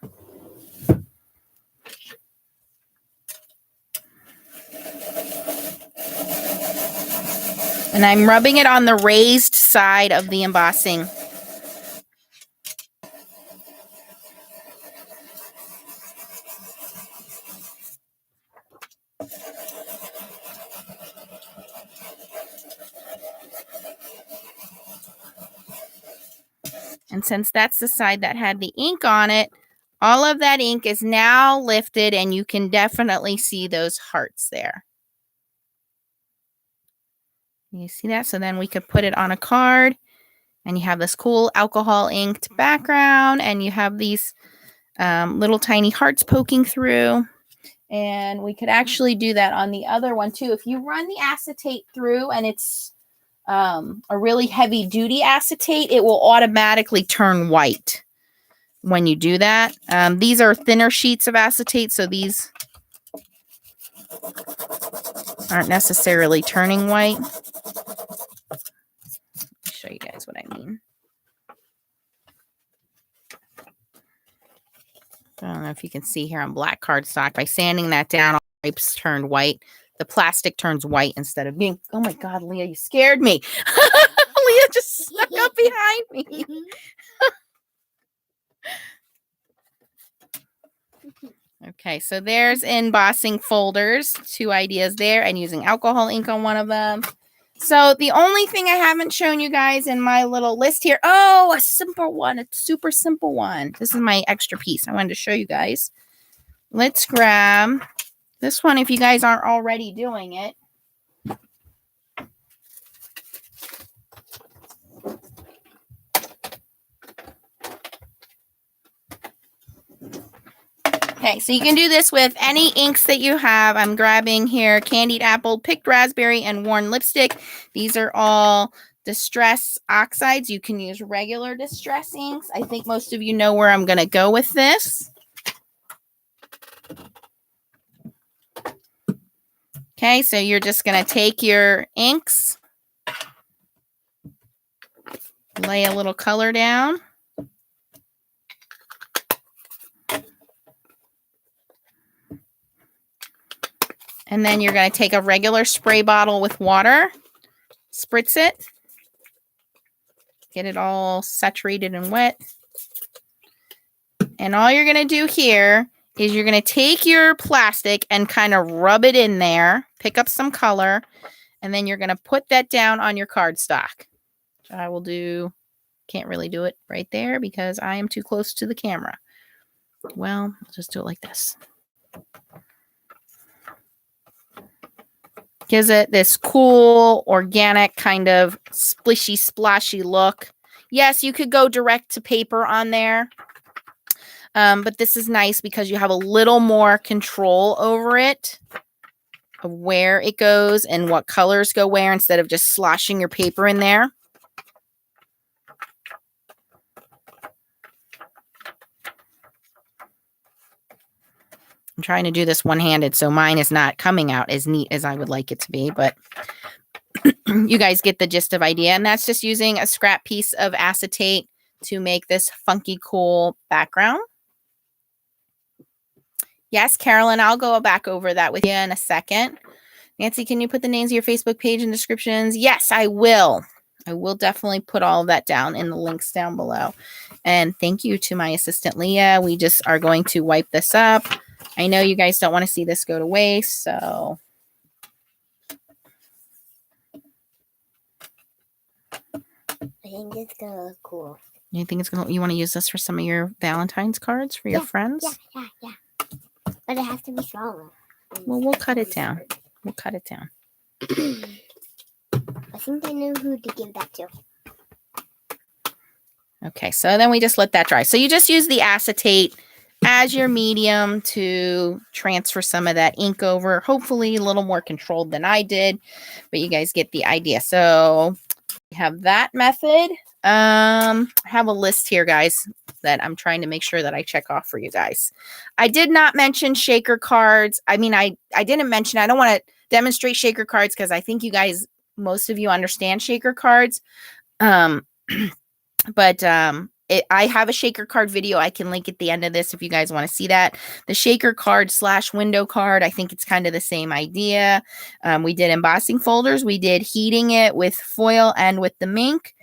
And I'm rubbing it on the raised side of the embossing. And since that's the side that had the ink on it, all of that ink is now lifted, and you can definitely see those hearts there. You see that? So then we could put it on a card, and you have this cool alcohol inked background, and you have these little tiny hearts poking through. And we could actually do that on the other one too. If you run the acetate through and it's a really heavy duty acetate, it will automatically turn white when you do that. These are thinner sheets of acetate, so these aren't necessarily turning white. Let me show you guys what I mean. I don't know if you can see here on black cardstock. By sanding that down, all the pipes turned white. The plastic turns white instead of being... Oh my God, Leah, you scared me. Leah just snuck up behind me. Okay, so there's embossing folders. 2 ideas there, and using alcohol ink on one of them. So the only thing I haven't shown you guys in my little list here, oh, a simple one, a super simple one. This is my extra piece I wanted to show you guys. Let's grab this one if you guys aren't already doing it. Okay, so you can do this with any inks that you have. I'm grabbing here candied apple, picked raspberry, and worn lipstick. These are all distress oxides. You can use regular distress inks. I think most of you know where I'm going to go with this. Okay, so you're just going to take your inks, lay a little color down. And then you're going to take a regular spray bottle with water, spritz it, get it all saturated and wet. And all you're going to do here is you're going to take your plastic and kind of rub it in there, pick up some color, and then you're going to put that down on your cardstock. Which I will do, can't really do it right there because I am too close to the camera. Well, I'll just do it like this. Gives it this cool, organic kind of splishy, splashy look. Yes, you could go direct to paper on there. But this is nice because you have a little more control over it, of where it goes and what colors go where instead of just sloshing your paper in there. I'm trying to do this one-handed, so mine is not coming out as neat as I would like it to be, but you guys get the gist of idea. And that's just using a scrap piece of acetate to make this funky, cool background. Yes, Carolyn, I'll go back over that with you in a second. Nancy, can you put the names of your Facebook page in descriptions? Yes, I will. I will definitely put all of that down in the links down below. And thank you to my assistant, Leah. We just are going to wipe this up. I know you guys don't want to see this go to waste, so. I think it's going to look cool. You think it's you want to use this for some of your Valentine's cards for your friends? Yeah. But it has to be smaller. Well, we'll cut it down. We'll cut it down. I think I know who to give that to. Okay, so then we just let that dry. So you just use the acetate as your medium to transfer some of that ink over. Hopefully a little more controlled than I did, but you guys get the idea. So we have that method. I have a list here, guys, that I'm trying to make sure that I check off for you guys. I did not mention shaker cards. I mean, I didn't mention, I don't want to demonstrate shaker cards because I think you guys, most of you understand shaker cards. I have a shaker card video. I can link at the end of this if you guys want to see that. The shaker card / window card, I think it's kind of the same idea. We did embossing folders. We did heating it with foil and with the Mink.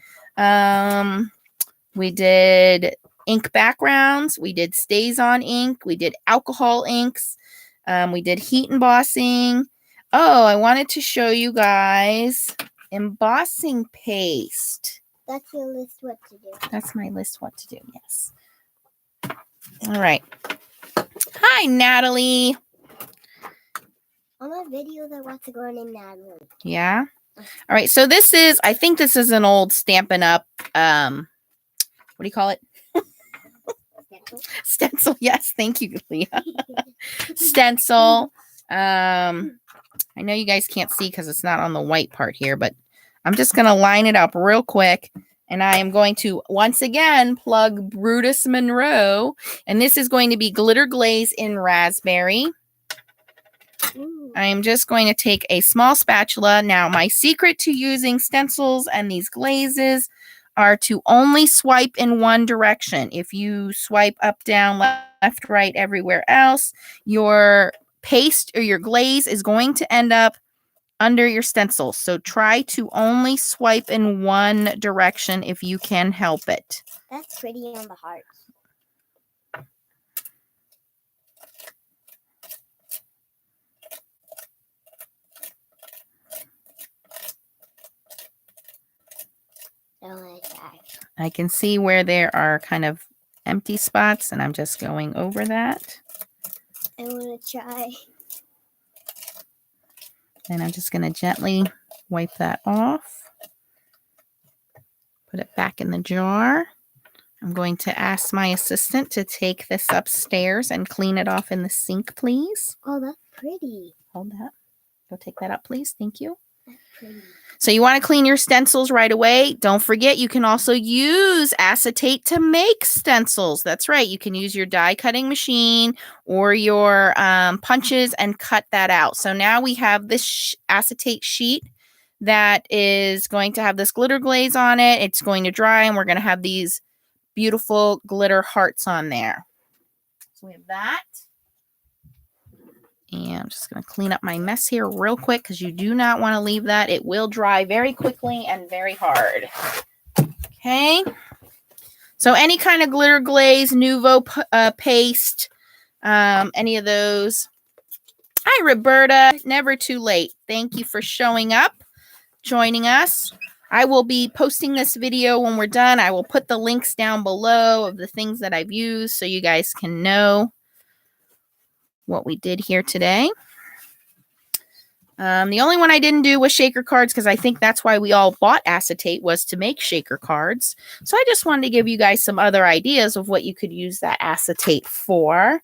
We did ink backgrounds. We did stays on ink. We did alcohol inks. We did heat embossing. Oh, I wanted to show you guys embossing paste. That's your list what to do. That's my list what to do, yes. All right. Hi, Natalie. On my videos, I watch a girl named Natalie. Yeah? All right, so this is, I think this is an old Stampin' Up, what do you call it? Stencil, yes, thank you, Leah. Stencil. I know you guys can't see because it's not on the white part here, but I'm just going to line it up real quick. And I am going to, once again, plug Brutus Monroe. And this is going to be glitter glaze in raspberry. I am just going to take a small spatula. Now, my secret to using stencils and these glazes are to only swipe in one direction. If you swipe up, down, left, right, everywhere else, your paste or your glaze is going to end up under your stencil. So try to only swipe in one direction if you can help it. That's pretty on the heart. I can see where there are kind of empty spots, and I'm just going over that. I want to try. And I'm just going to gently wipe that off. Put it back in the jar. I'm going to ask my assistant to take this upstairs and clean it off in the sink, please. Oh, that's pretty. Hold that. Go take that up, please. Thank you. That's pretty. So you want to clean your stencils right away. Don't forget, you can also use acetate to make stencils. That's right. You can use your die cutting machine or your punches and cut that out. So now we have this acetate sheet that is going to have this glitter glaze on it. It's going to dry, and we're going to have these beautiful glitter hearts on there. So we have that. And I'm just going to clean up my mess here real quick because you do not want to leave that. It will dry very quickly and very hard. Okay. So any kind of glitter glaze, Nuvo paste, any of those. Hi, Roberta. Never too late. Thank you for showing up, joining us. I will be posting this video when we're done. I will put the links down below of the things that I've used so you guys can know what we did here today. The only one I didn't do was shaker cards because I think that's why we all bought acetate, was to make shaker cards. So I just wanted to give you guys some other ideas of what you could use that acetate for.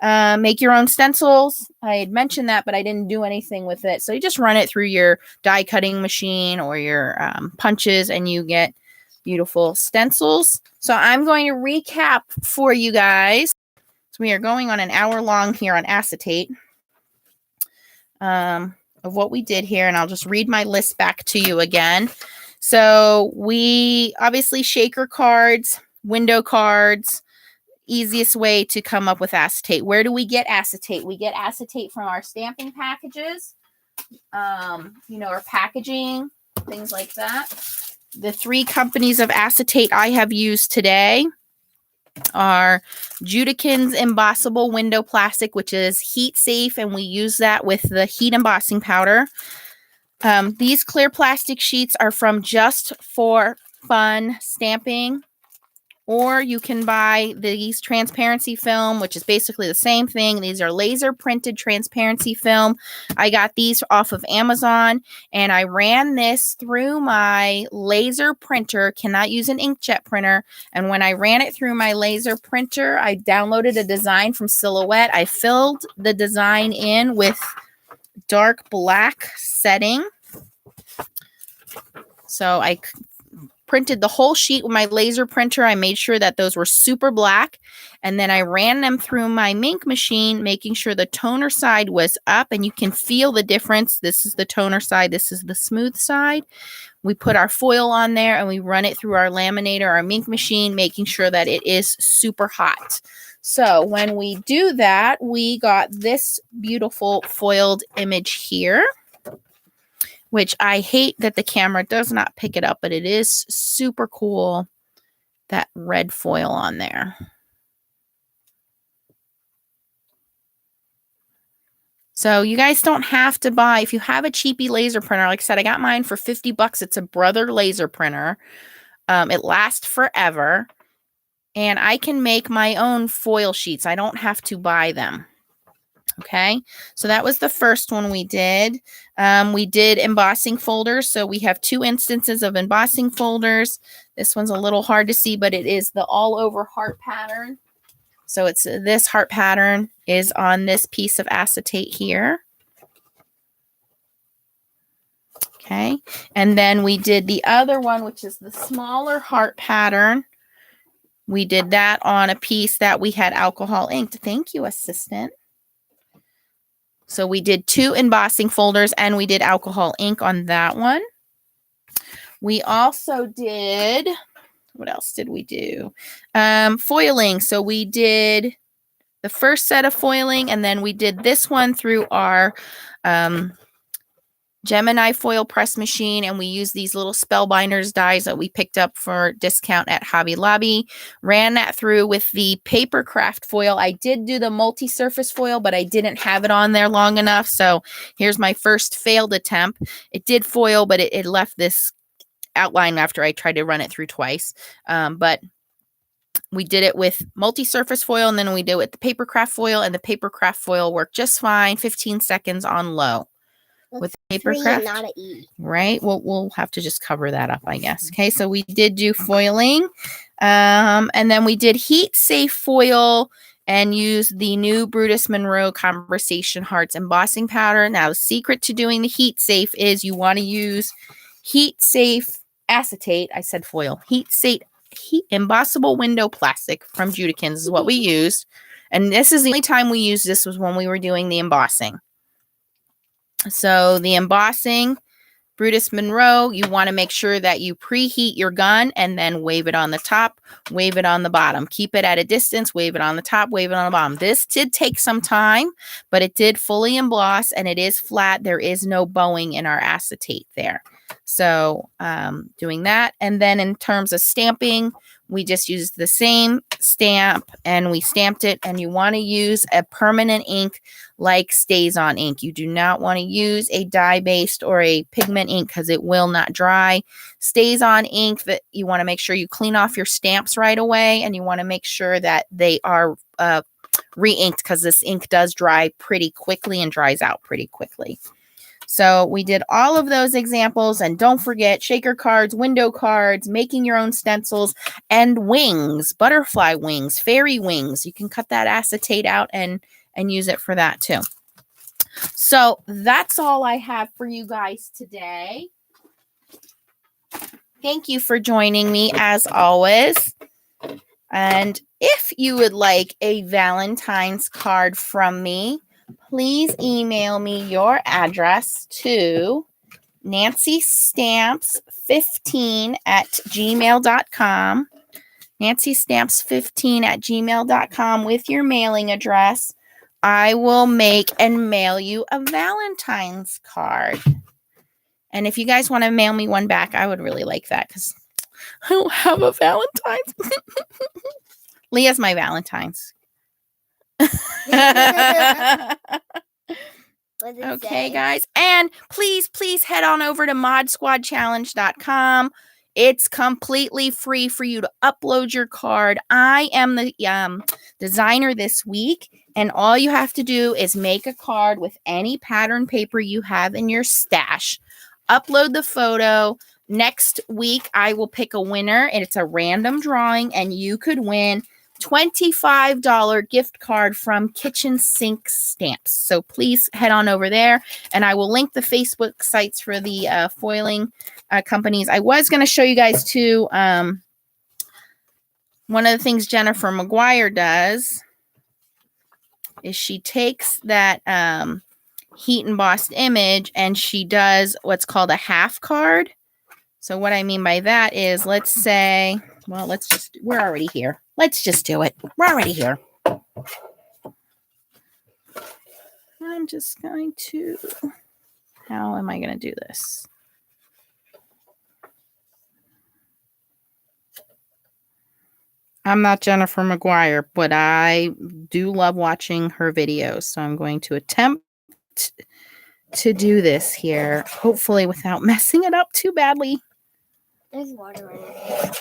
Make your own stencils. I had mentioned that, but I didn't do anything with it. So you just run it through your die cutting machine or your punches and you get beautiful stencils. So I'm going to recap for you guys. So we are going on an hour long here on acetate of what we did here. And I'll just read my list back to you again. So we obviously shaker cards, window cards, easiest way to come up with acetate. Where do we get acetate? We get acetate from our stamping packages. or packaging, things like that. The 3 companies of acetate I have used today are Judikins embossable window plastic, which is heat safe, and we use that with the heat embossing powder. These clear plastic sheets are from Just for Fun Stamping, or you can buy these transparency film, which is basically the same thing. These are laser printed transparency film. I got these off of Amazon, and I ran this through my laser printer. Cannot use an inkjet printer. And when I ran it through my laser printer, I downloaded a design from Silhouette. I filled the design in with dark black setting. So I printed the whole sheet with my laser printer. I made sure that those were super black, and then I ran them through my Mink machine, making sure the toner side was up, and you can feel the difference. This is the toner side, this is the smooth side. We put our foil on there and we run it through our laminator, our Mink machine, making sure that it is super hot. So when we do that, we got this beautiful foiled image here, which I hate that the camera does not pick it up, but it is super cool, that red foil on there. So you guys don't have to buy, if you have a cheapy laser printer, like I said, I got mine for $50. It's a Brother laser printer. It lasts forever, and I can make my own foil sheets. I don't have to buy them. Okay, so that was the first one we did. We did embossing folders. So we have 2 instances of embossing folders. This one's a little hard to see, but it is the all over heart pattern. So it's this heart pattern is on this piece of acetate here. Okay, and then we did the other one, which is the smaller heart pattern. We did that on a piece that we had alcohol inked. Thank you, assistant. So we did 2 embossing folders, and we did alcohol ink on that one. We also did, what else did we do? Foiling. So we did the first set of foiling, and then we did this one through our Gemini foil press machine, and we used these little Spellbinders dies that we picked up for discount at Hobby Lobby. Ran that through with the paper craft foil. I did do the multi-surface foil, but I didn't have it on there long enough. So here's my first failed attempt. It did foil, but it left this outline after I tried to run it through twice. But we did it with multi-surface foil, and then we did it with the paper craft foil, and the paper craft foil worked just fine. 15 seconds on low. With paper craft, not an E. Right? We'll have to just cover that up, I guess. Okay, so we did do foiling, and then we did heat safe foil and use the new Brutus Monroe Conversation Hearts embossing powder. Now, the secret to doing the heat safe is you want to use heat safe acetate. I said foil. Heat safe embossable window plastic from Judikins is what we used, and this is the only time we used this was when we were doing the embossing. So the embossing, Brutus Monroe, you want to make sure that you preheat your gun and then wave it on the top, wave it on the bottom. Keep it at a distance, wave it on the top, wave it on the bottom. This did take some time, but it did fully emboss, and it is flat. There is no bowing in our acetate there. So doing that. And then in terms of stamping, we just used the same stamp and we stamped it, and you want to use a permanent ink like StazOn ink. You do not want to use a dye-based or a pigment ink because it will not dry. StazOn ink, that you want to make sure you clean off your stamps right away, and you want to make sure that they are re-inked because this ink does dry pretty quickly and dries out pretty quickly. So we did all of those examples, and don't forget shaker cards, window cards, making your own stencils, and wings, butterfly wings, fairy wings. You can cut that acetate out and use it for that too. So that's all I have for you guys today. Thank you for joining me as always. And if you would like a Valentine's card from me, please email me your address to nancystamps15@gmail.com. nancystamps15@gmail.com with your mailing address. I will make and mail you a Valentine's card. And if you guys want to mail me one back, I would really like that because I don't have a Valentine's. Leah's my Valentine's. Okay, guys. And please head on over to modsquadchallenge.com. It's completely free for you to upload your card. I am the designer this week, and all you have to do is make a card with any pattern paper you have in your stash. Upload the photo. Next week, I will pick a winner, and it's a random drawing, and you could win $25 gift card from Kitchen Sink Stamps. So please head on over there, and I will link the Facebook sites for the foiling companies. I was going to show you guys too. One of the things Jennifer McGuire does is she takes that heat embossed image and she does what's called a half card. So what I mean by that is, let's say, well, we're already here. Let's just do it. We're already here. I'm just going to, how am I going to do this? I'm not Jennifer McGuire, but I do love watching her videos. So I'm going to attempt to do this here, hopefully without messing it up too badly. There's water in it.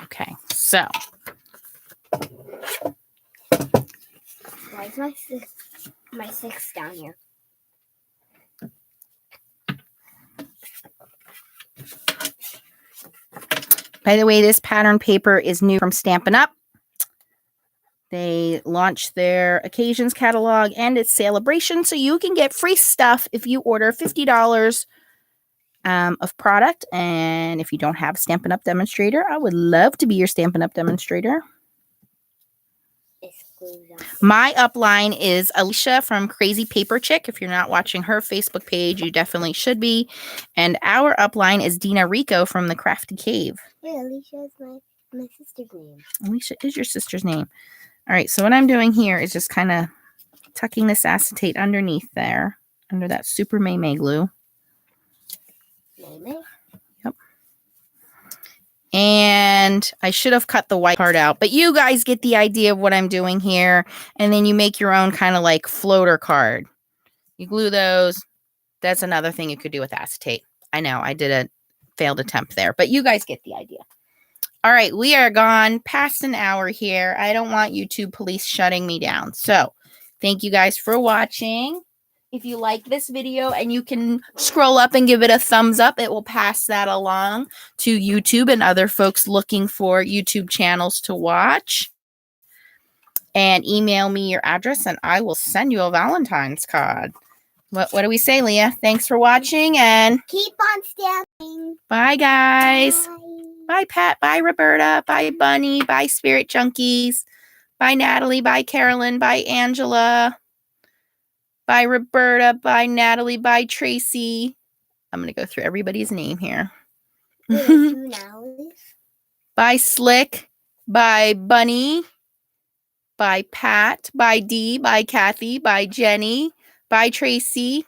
Okay, so. Why is my six down here? By the way, this pattern paper is new from Stampin' Up. They launched their occasions catalog and its celebration, so you can get free stuff if you order $50 of product. And if you don't have a Stampin' Up demonstrator, I would love to be your Stampin' Up demonstrator. My upline is Alicia from Crazy Paper Chick. If you're not watching her Facebook page, you definitely should be. And our upline is Dina Rico from the Crafty Cave. Yeah, Alicia is my sister's name. Alicia is your sister's name. All right, so what I'm doing here is just kind of tucking this acetate underneath there, under that super May glue. May? Yep. And I should have cut the white part out, but you guys get the idea of what I'm doing here. And then you make your own kind of like floater card. You glue those. That's another thing you could do with acetate. I know I did a failed attempt there, but you guys get the idea. All right, we are gone past an hour here. I don't want YouTube police shutting me down. So thank you guys for watching. If you like this video, and you can scroll up and give it a thumbs up, it will pass that along to YouTube and other folks looking for YouTube channels to watch. And email me your address and I will send you a Valentine's card. What do we say, Leah? Thanks for watching and keep on stamping. Bye, guys. Bye. Bye, Pat. Bye, Roberta. Bye, Bunny. Bye, Spirit Junkies. Bye, Natalie. Bye, Carolyn. Bye, Angela. Bye, Roberta. Bye, Natalie. Bye, Tracy. I'm going to go through everybody's name here. Bye, Slick. Bye, Bunny. Bye, Pat. Bye, Dee. Bye, Kathy. Bye, Jenny. Bye, Tracy.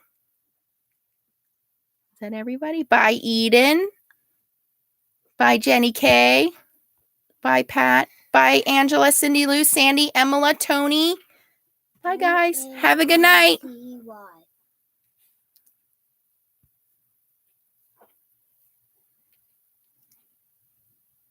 Is that everybody? Bye, Eden. Bye, Jenny K. Bye, Pat. Bye, Angela, Cindy Lou, Sandy, Emma, Tony. Bye, guys. Have a good night.